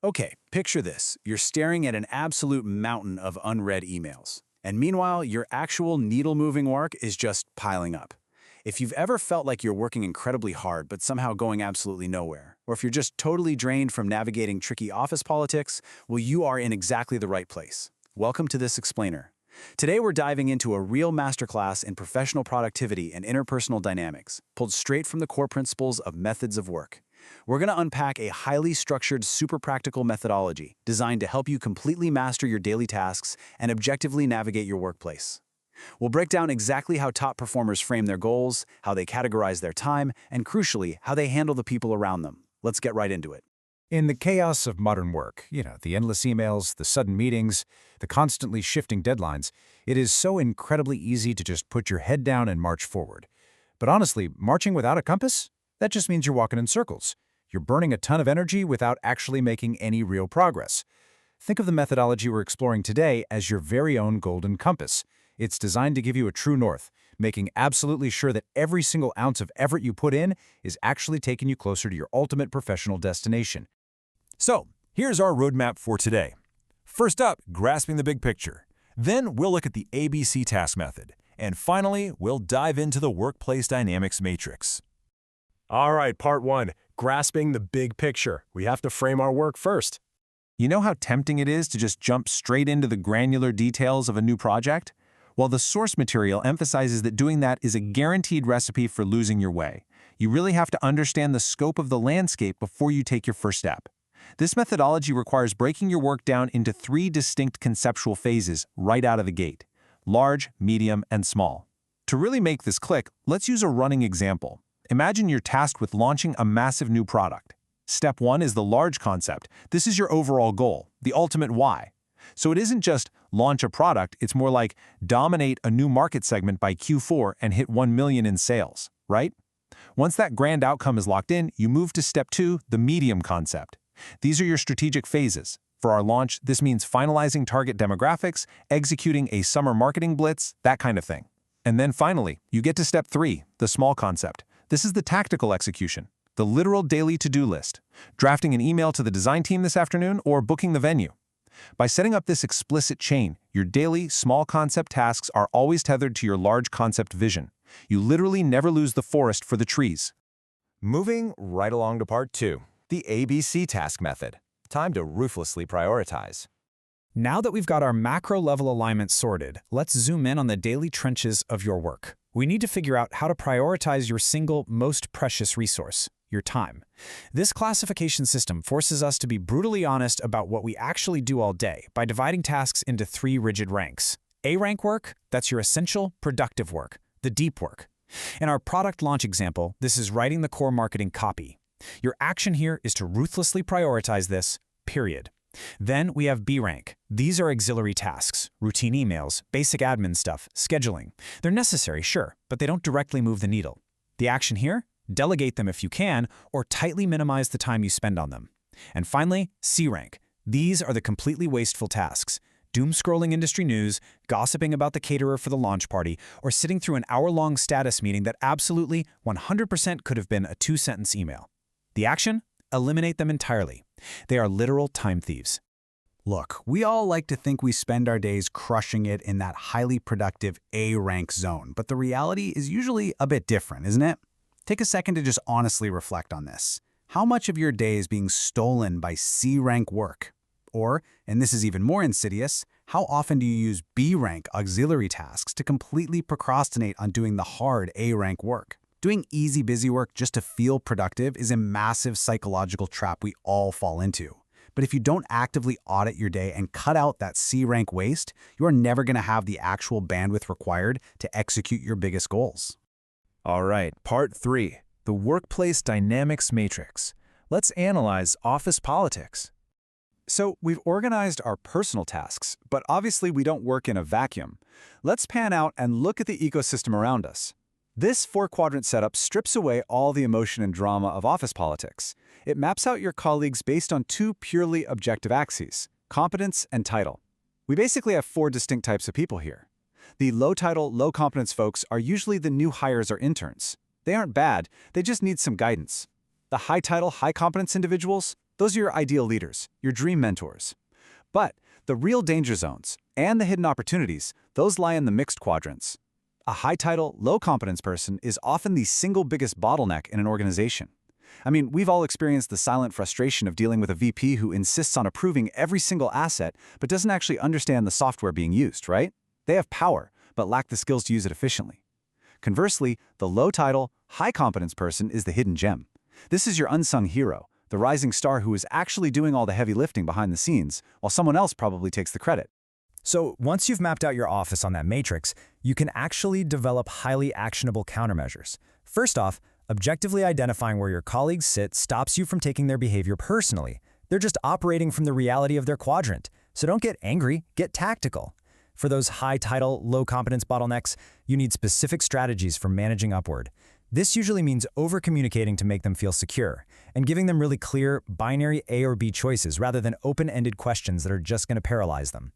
Okay, picture this. You're staring at an absolute mountain of unread emails. And meanwhile, your actual needle-moving work is just piling up. If you've ever felt like you're working incredibly hard but somehow going absolutely nowhere, or if you're just totally drained from navigating tricky office politics, well, you are in exactly the right place. Welcome to this explainer. Today we're diving into a real masterclass in professional productivity and interpersonal dynamics, pulled straight from the core principles of methods of work. We're going to unpack a highly structured, super practical methodology designed to help you completely master your daily tasks and objectively navigate your workplace. We'll break down exactly how top performers frame their goals, how they categorize their time, and crucially, how they handle the people around them. Let's get right into it. In the chaos of modern work, the endless emails, the sudden meetings, the constantly shifting deadlines, it is so incredibly easy to just put your head down and march forward. But honestly, marching without a compass? That just means you're walking in circles. You're burning a ton of energy without actually making any real progress. Think of the methodology we're exploring today as your very own golden compass. It's designed to give you a true north, making absolutely sure that every single ounce of effort you put in is actually taking you closer to your ultimate professional destination. So, here's our roadmap for today. First up, grasping the big picture. Then we'll look at the ABC task method. And finally, we'll dive into the workplace dynamics matrix. All right, part one, grasping the big picture. We have to frame our work first. You know how tempting it is to just jump straight into the granular details of a new project? Well, the source material emphasizes that doing that is a guaranteed recipe for losing your way. You really have to understand the scope of the landscape before you take your first step. This methodology requires breaking your work down into 3 distinct conceptual phases right out of the gate: large, medium, and small. To really make this click, let's use a running example. Imagine you're tasked with launching a massive new product. Step 1 is the large concept. This is your overall goal, the ultimate why. So it isn't just launch a product, it's more like dominate a new market segment by Q4 and hit 1 million in sales, right? Once that grand outcome is locked in, you move to step 2, the medium concept. These are your strategic phases. For our launch, this means finalizing target demographics, executing a summer marketing blitz, that kind of thing. And then finally, you get to step 3, the small concept. This is the tactical execution, the literal daily to-do list, drafting an email to the design team this afternoon or booking the venue. By setting up this explicit chain, your daily, small concept tasks are always tethered to your large concept vision. You literally never lose the forest for the trees. Moving right along to part 2, the ABC task method. Time to ruthlessly prioritize. Now that we've got our macro-level alignment sorted, let's zoom in on the daily trenches of your work. We need to figure out how to prioritize your single most precious resource, your time. This classification system forces us to be brutally honest about what we actually do all day by dividing tasks into 3 rigid ranks. A-rank work, that's your essential, productive work, the deep work. In our product launch example, this is writing the core marketing copy. Your action here is to ruthlessly prioritize this, period. Then we have B-rank. These are auxiliary tasks, routine emails, basic admin stuff, scheduling. They're necessary, sure, but they don't directly move the needle. The action here? Delegate them if you can, or tightly minimize the time you spend on them. And finally, C-rank. These are the completely wasteful tasks. Doom-scrolling industry news, gossiping about the caterer for the launch party, or sitting through an hour-long status meeting that absolutely 100% could have been a 2-sentence email. The action? Eliminate them entirely. They are literal time thieves. Look, we all like to think we spend our days crushing it in that highly productive A-rank zone, but the reality is usually a bit different, isn't it? Take a second to just honestly reflect on this. How much of your day is being stolen by C-rank work? Or, and this is even more insidious, how often do you use B-rank auxiliary tasks to completely procrastinate on doing the hard A-rank work? Doing easy, busy work just to feel productive is a massive psychological trap we all fall into. But if you don't actively audit your day and cut out that C-rank waste, you are never going to have the actual bandwidth required to execute your biggest goals. All right, part 3, the workplace dynamics matrix. Let's analyze office politics. So we've organized our personal tasks, but obviously we don't work in a vacuum. Let's pan out and look at the ecosystem around us. This 4-quadrant setup strips away all the emotion and drama of office politics. It maps out your colleagues based on 2 purely objective axes: competence and title. We basically have 4 distinct types of people here. The low-title, low-competence folks are usually the new hires or interns. They aren't bad, they just need some guidance. The high-title, high-competence individuals? Those are your ideal leaders, your dream mentors. But the real danger zones and the hidden opportunities, those lie in the mixed quadrants. A high-title, low-competence person is often the single biggest bottleneck in an organization. I mean, we've all experienced the silent frustration of dealing with a VP who insists on approving every single asset but doesn't actually understand the software being used, right? They have power, but lack the skills to use it efficiently. Conversely, the low-title, high-competence person is the hidden gem. This is your unsung hero, the rising star who is actually doing all the heavy lifting behind the scenes, while someone else probably takes the credit. So once you've mapped out your office on that matrix, you can actually develop highly actionable countermeasures. First off, objectively identifying where your colleagues sit stops you from taking their behavior personally. They're just operating from the reality of their quadrant. So don't get angry, get tactical. For those high-title, low-competence bottlenecks, you need specific strategies for managing upward. This usually means over-communicating to make them feel secure, and giving them really clear, binary A or B choices rather than open-ended questions that are just going to paralyze them.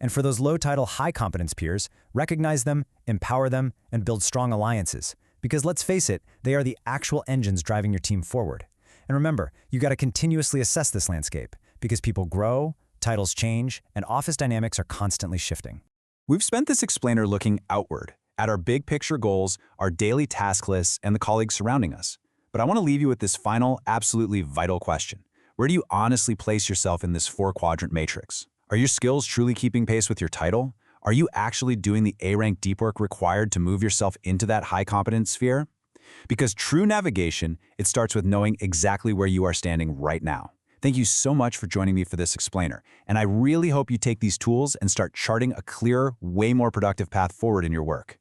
And for those low-title, high-competence peers, recognize them, empower them, and build strong alliances. Because let's face it, they are the actual engines driving your team forward. And remember, you got to continuously assess this landscape, because people grow, titles change, and office dynamics are constantly shifting. We've spent this explainer looking outward, at our big picture goals, our daily task lists, and the colleagues surrounding us. But I want to leave you with this final, absolutely vital question. Where do you honestly place yourself in this four-quadrant matrix? Are your skills truly keeping pace with your title? Are you actually doing the A-rank deep work required to move yourself into that high-competence sphere? Because true navigation, it starts with knowing exactly where you are standing right now. Thank you so much for joining me for this explainer, and I really hope you take these tools and start charting a clearer, way more productive path forward in your work.